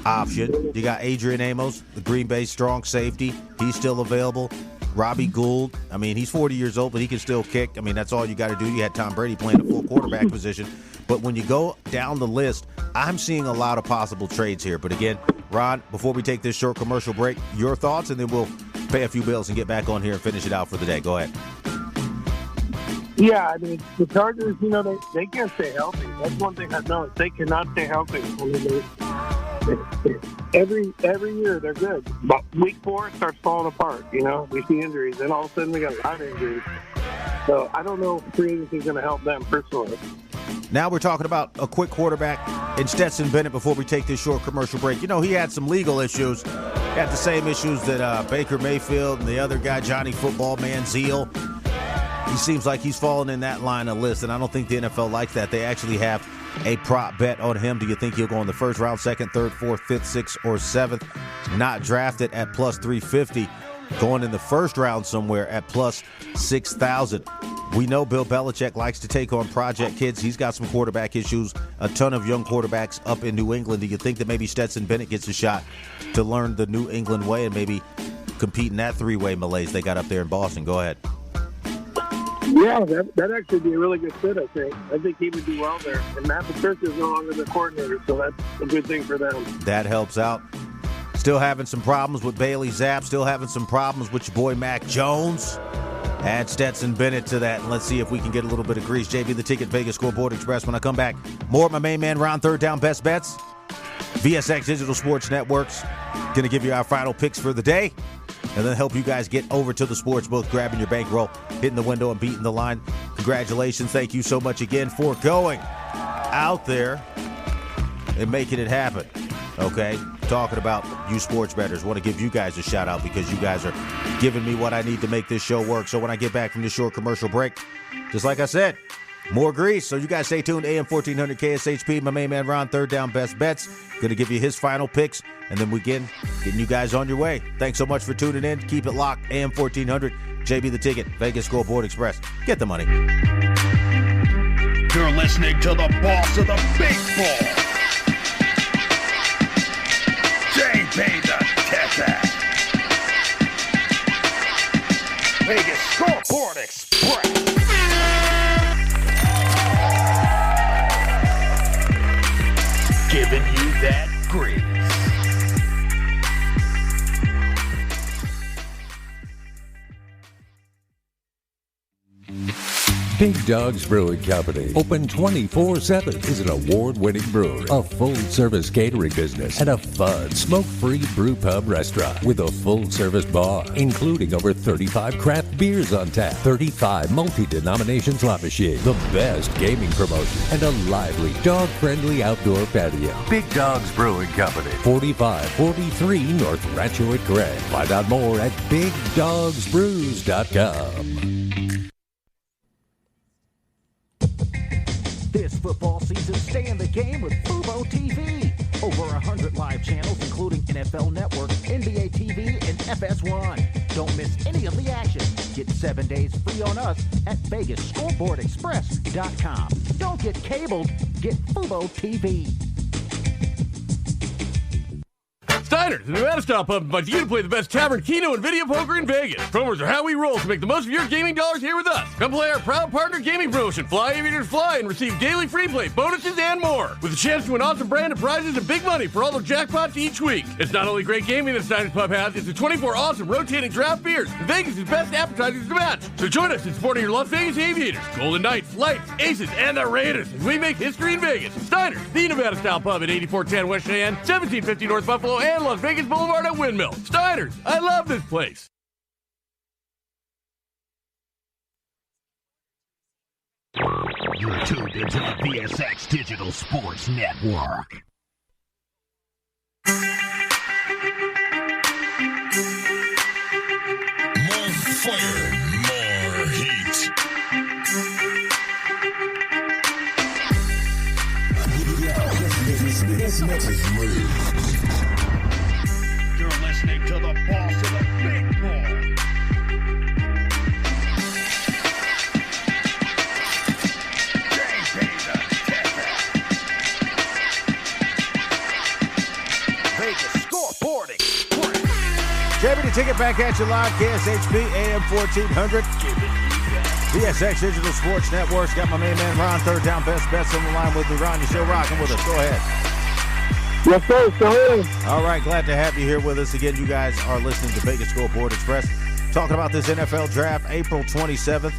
option. You got Adrian Amos, the Green Bay strong safety. He's still available. Robbie Gould, I mean, he's 40 years old, but he can still kick. I mean, that's all you got to do. You had Tom Brady playing a full quarterback position. But when you go down the list, I'm seeing a lot of possible trades here. But again, Ron, before we take this short commercial break, your thoughts, and then we'll pay a few bills and get back on here and finish it out for the day. Go ahead. Yeah, I mean, the Chargers, they can't stay healthy. That's one thing I've noticed. They cannot stay healthy. I mean, every year they're good. But week 4 it starts falling apart, We see injuries, and all of a sudden we got a lot of injuries. So I don't know if free agency is going to help them personally. Now we're talking about a quick quarterback in Stetson Bennett before we take this short commercial break. He had some legal issues. Had the same issues that Baker Mayfield and the other guy, Johnny Football Manziel. He seems like he's fallen in that line of list, and I don't think the NFL likes that. They actually have a prop bet on him. Do you think he'll go in the first round, second, third, fourth, fifth, sixth, or seventh? Not drafted at plus 350. Going in the first round somewhere at plus 6,000. We know Bill Belichick likes to take on project kids. He's got some quarterback issues, a ton of young quarterbacks up in New England. Do you think that maybe Stetson Bennett gets a shot to learn the New England way and maybe compete in that three-way malaise they got up there in Boston? Go ahead. Yeah, that actually be a really good fit, I think. I think he would do well there. And Matt Patricia is no longer the coordinator, so that's a good thing for them. That helps out. Still having some problems with Bailey Zapp. Still having some problems with your boy Mac Jones. Add Stetson Bennett to that, and let's see if we can get a little bit of grease. JB the Ticket, Vegas Scoreboard Express. When I come back, more of my main man, Ron, third down best bets. VSX Digital Sports Networks. Going to give you our final picks for the day, and then help you guys get over to the Sportsbook, grabbing your bankroll, hitting the window, and beating the line. Congratulations. Thank you so much again for going out there and making it happen. Okay? Talking about you sports bettors. Want to give you guys a shout out because you guys are giving me what I need to make this show work. So when I get back from this short commercial break, just like I said, more grease. So you guys stay tuned. AM 1400 KSHP. My main man Ron, third down best bets. Going to give you his final picks, and then we getting you guys on your way. Thanks so much for tuning in. Keep it locked. AM 1400, JB the Ticket, Vegas Scoreboard Express. Get the money. You're listening to the boss of the big ball, JBTHETICKET. Vegas Scoreboard Express. Giving you that grease. Big Dogs Brewing Company, open 24/7, is an award-winning brewery, a full-service catering business, and a fun, smoke-free brew pub restaurant with a full-service bar, including over 35 craft beers on tap, 35 multi-denomination slot machines, the best gaming promotion, and a lively, dog-friendly outdoor patio. Big Dogs Brewing Company, 4543 North Rancho at Gray. Find out more at BigDogsBrews.com. This football season, stay in the game with Fubo TV. Over 100 live channels, including NFL Network, NBA TV, and FS1. Don't miss any of the action. Get 7 days free on us at VegasScoreboardExpress.com. Don't get cabled. Get Fubo TV. Steiner's, the Nevada-style pub, invites you to play the best tavern, keno, and video poker in Vegas. Promos are how we roll to make the most of your gaming dollars here with us. Come play our proud partner gaming promotion, Fly Aviators Fly, and receive daily free play, bonuses, and more. With a chance to win awesome brand of prizes and big money for all the jackpots each week. It's not only great gaming that Steiner's Pub has, it's the 24 awesome rotating draft beers and Vegas' best appetizers to match. So join us in supporting your Las Vegas Aviators, Golden Knights, Lights, Aces, and the Raiders as we make history in Vegas. Steiner's, the Nevada-style pub at 8410 West Cheyenne, 1750 North Buffalo, and Las Vegas Boulevard at Windmill. Steiner's, I love this place. You're tuned into the VSX Digital Sports Network. More fire, more heat. This next is real. You're listening to the boss of the big ball. Vegas Scoreboarding. JB the Ticket back at you live, KSHP, AM 1400. VSX Digital Sports Networks. Got my main man Ron, third down best bets on the line with me. Ron, you still rocking with us. Go ahead. Yes, sir. Still in. All right, glad to have you here with us again. You guys are listening to Vegas Scoreboard Express, talking about this NFL draft, April 27th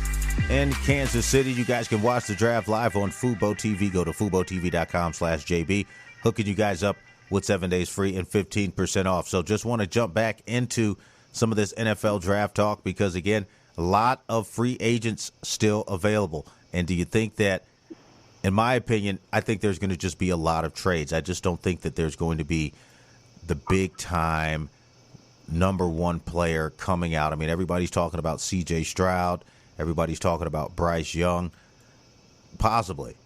in Kansas City. You guys can watch the draft live on Fubo TV. Go to FuboTV.com/JB. Hooking you guys up with 7 days free and 15% off. So just want to jump back into some of this NFL draft talk because, again, a lot of free agents still available. And do you think that, in my opinion, I think there's going to just be a lot of trades. I just don't think that there's going to be the big-time number one player coming out. I mean, everybody's talking about C.J. Stroud. Everybody's talking about Bryce Young, possibly.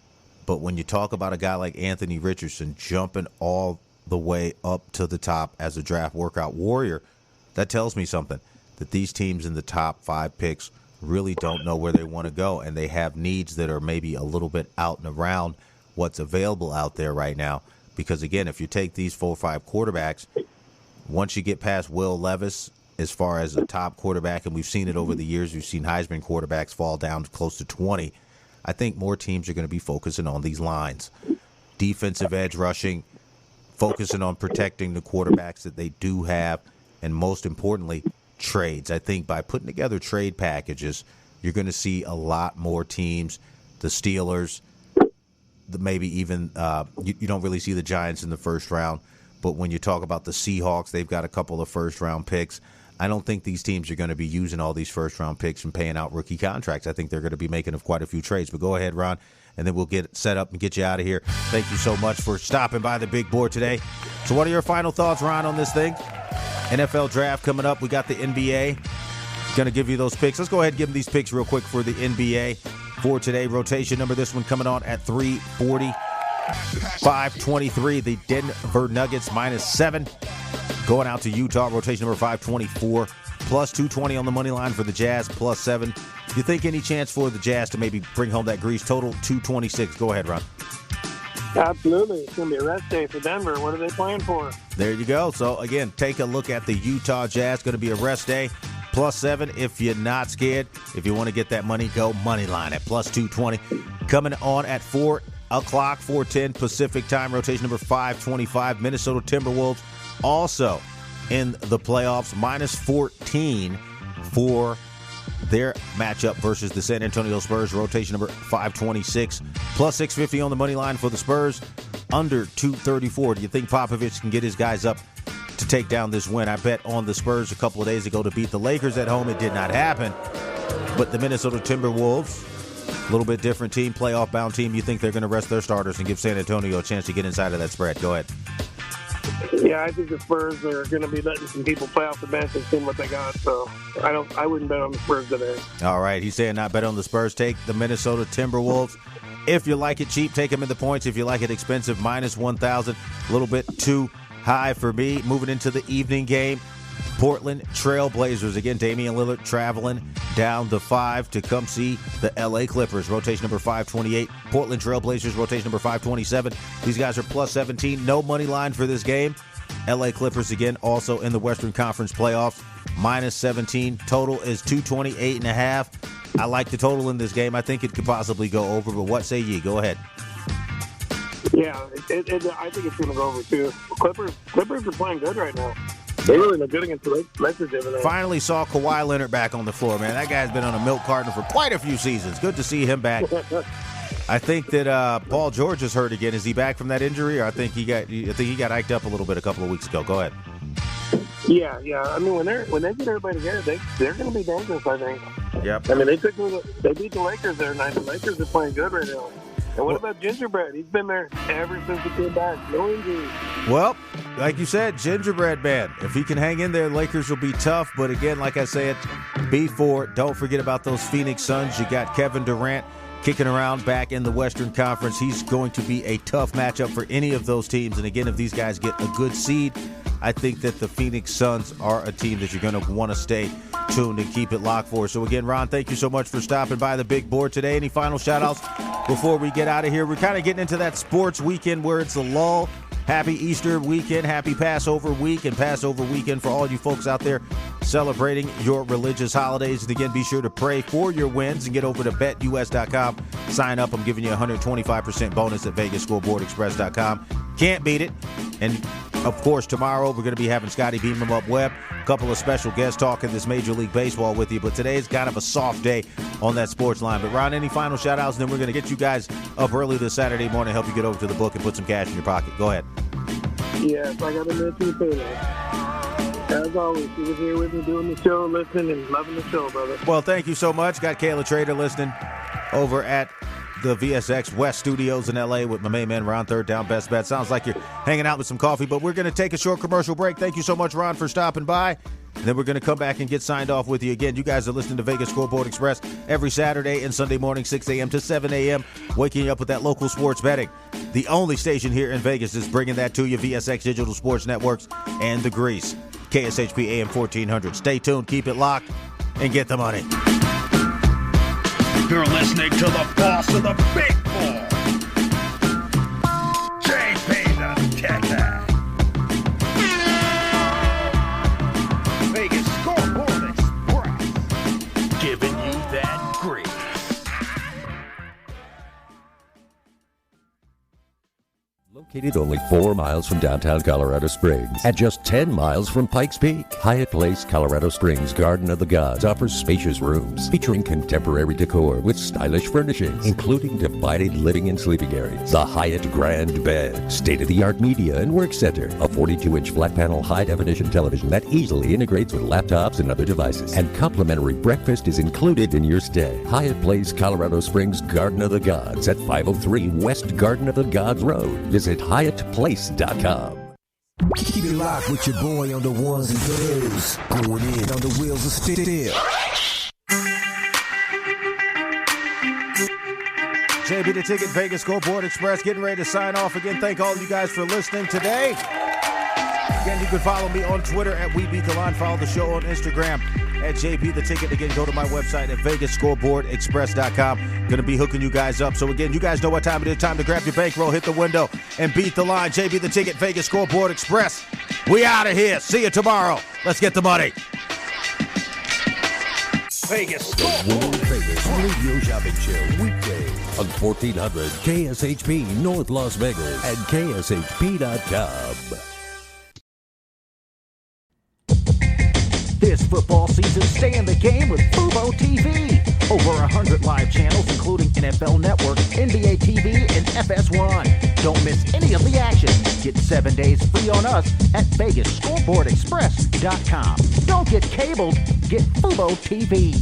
But when you talk about a guy like Anthony Richardson jumping all the way up to the top as a draft workout warrior, that tells me something, that these teams in the top 5 picks really don't know where they want to go, and they have needs that are maybe a little bit out and around what's available out there right now. Because, again, if you take these 4 or 5 quarterbacks, once you get past Will Levis as far as a top quarterback, and we've seen it over the years, we've seen Heisman quarterbacks fall down close to 20, I think more teams are going to be focusing on these lines. Defensive edge rushing, focusing on protecting the quarterbacks that they do have, and most importantly, trades. I think by putting together trade packages, you're going to see a lot more teams, the Steelers, maybe even you don't really see the Giants in the first round, but when you talk about the Seahawks, they've got a couple of first-round picks. I don't think these teams are going to be using all these first-round picks and paying out rookie contracts. I think they're going to be making quite a few trades. But go ahead, Ron, and then we'll get set up and get you out of here. Thank you so much for stopping by the big board today. So what are your final thoughts, Ron, on this thing? NFL draft coming up. We got the NBA. Going to give you those picks. Let's go ahead and give them these picks real quick for the NBA for today. Rotation number, this one coming on at 340. 523, the Denver Nuggets -7. Going out to Utah, rotation number 524. Plus 220 on the money line for the Jazz, +7. Do you think any chance for the Jazz to maybe bring home that grease total? 226. Go ahead, Ron. Absolutely. It's going to be a rest day for Denver. What are they playing for? There you go. So, again, take a look at the Utah Jazz. Going to be a rest day. +7 if you're not scared. If you want to get that money, go money line at +220. Coming on at 4 o'clock, 4:10 Pacific time, rotation number 525. Minnesota Timberwolves also in the playoffs, -14 for their matchup versus the San Antonio Spurs, rotation number 526, plus 650 on the money line for the Spurs, under 234. Do you think Popovich can get his guys up to take down this win? I bet on the Spurs a couple of days ago to beat the Lakers at home. It did not happen. But the Minnesota Timberwolves, a little bit different team, playoff-bound team. You think they're going to rest their starters and give San Antonio a chance to get inside of that spread? Go ahead. Yeah, I think the Spurs are going to be letting some people play off the bench and seeing what they got. So I wouldn't bet on the Spurs today. All right, he's saying not bet on the Spurs. Take the Minnesota Timberwolves. If you like it cheap, take them in the points. If you like it expensive, minus 1,000. A little bit too high for me. Moving into the evening game, Portland Trail Blazers. Again, Damian Lillard traveling down the 5 to come see the L.A. Clippers. Rotation number 528. Portland Trail Blazers, rotation number 527. These guys are plus 17. No money line for this game. L.A. Clippers, again, also in the Western Conference playoffs. Minus 17. Total is 228.5. I like the total in this game. I think it could possibly go over, but what say ye? Go ahead. Yeah, I think it's going to go over, too. Clippers are playing good right now. They really look good against the Lakers the other night. Finally saw Kawhi Leonard back on the floor, man. That guy's been on a milk carton for quite a few seasons. Good to see him back. I think that Paul George is hurt again. Is he back from that injury, or I think he got hiked up a little bit a couple of weeks ago? Go ahead. Yeah. I mean, when they get everybody together, they're going to be dangerous, I think. Yep. I mean, they beat the Lakers the other night. The Lakers are playing good right now. And what about Gingerbread? He's been there ever since he came back. No injuries. Well, like you said, Gingerbread Man. If he can hang in there, Lakers will be tough. But again, like I said before, don't forget about those Phoenix Suns. You got Kevin Durant kicking around back in the Western Conference. He's going to be a tough matchup for any of those teams. And again, if these guys get a good seed, I think that the Phoenix Suns are a team that you're going to want to stay tuned and keep it locked for. So again, Ron, thank you so much for stopping by the big board today. Any final shout-outs before we get out of here? We're kind of getting into that sports weekend where it's a lull. Happy Easter weekend, happy Passover week, and Passover weekend for all you folks out there celebrating your religious holidays. And again, be sure to pray for your wins and get over to betus.com. Sign up. I'm giving you a 125% bonus at VegasScoreboardExpress.com. Can't beat it. And of course, tomorrow we're going to be having Scotty Beam 'em Up Webb, a couple of special guests talking this Major League Baseball with you. But today is kind of a soft day on that sports line. But Ron, any final shout-outs? And then we're going to get you guys up early this Saturday morning, help you get over to the book and put some cash in your pocket. Go ahead. Yes, I got to mention the that. As always, you was here with me doing the show, listening, and loving the show, brother. Well, thank you so much. Got Kayla Trader listening over at the VSX West Studios in L.A. with my main man, Ron, third down, best bet. Sounds like you're hanging out with some coffee, but we're going to take a short commercial break. Thank you so much, Ron, for stopping by. And then we're going to come back and get signed off with you again. You guys are listening to Vegas Scoreboard Express every Saturday and Sunday morning, 6 a.m. to 7 a.m., waking you up with that local sports betting. The only station here in Vegas is bringing that to you, VSX Digital Sports Networks and The Grease, KSHP AM 1400. Stay tuned, keep it locked, and get the money. You're listening to the boss of the big ball, JBTHETICKET. Vegas Scoreboard Express, giving you that grease. Located only 4 miles from downtown Colorado Springs and just 10 miles from Pikes Peak, Hyatt Place Colorado Springs Garden of the Gods offers spacious rooms featuring contemporary decor with stylish furnishings, including divided living and sleeping areas, the Hyatt Grand Bed, state-of-the-art media and work center, a 42-inch flat-panel high-definition television that easily integrates with laptops and other devices, and complimentary breakfast is included in your stay. Hyatt Place Colorado Springs Garden of the Gods at 503 West Garden of the Gods Road. Visit HyattPlace.com. Keep it locked with your boy on the ones and twos. Going in on the wheels of steel. JB the Ticket, Vegas Scoreboard Express, getting ready to sign off again. Thank all of you guys for listening today. Again, you can follow me on Twitter at WeBeatTheLine. Follow the show on Instagram at JB the Ticket. Again, go to my website at VegasScoreboardExpress.com. Going to be hooking you guys up. So again, you guys know what time it is. Time to grab your bankroll, hit the window, and beat the line. JB the Ticket, Vegas Scoreboard Express. We out of here. See you tomorrow. Let's get the money. Vegas Scoreboard Vegas Radio Shopping Show weekday on 1400 KSHP North Las Vegas and KSHP.com. This football season, stay in the game with Fubo TV. Over 100 live channels, including NFL Network, NBA TV, and FS1. Don't miss any of the action. Get 7 days free on us at VegasScoreboardExpress.com. Don't get cabled, get Fubo TV.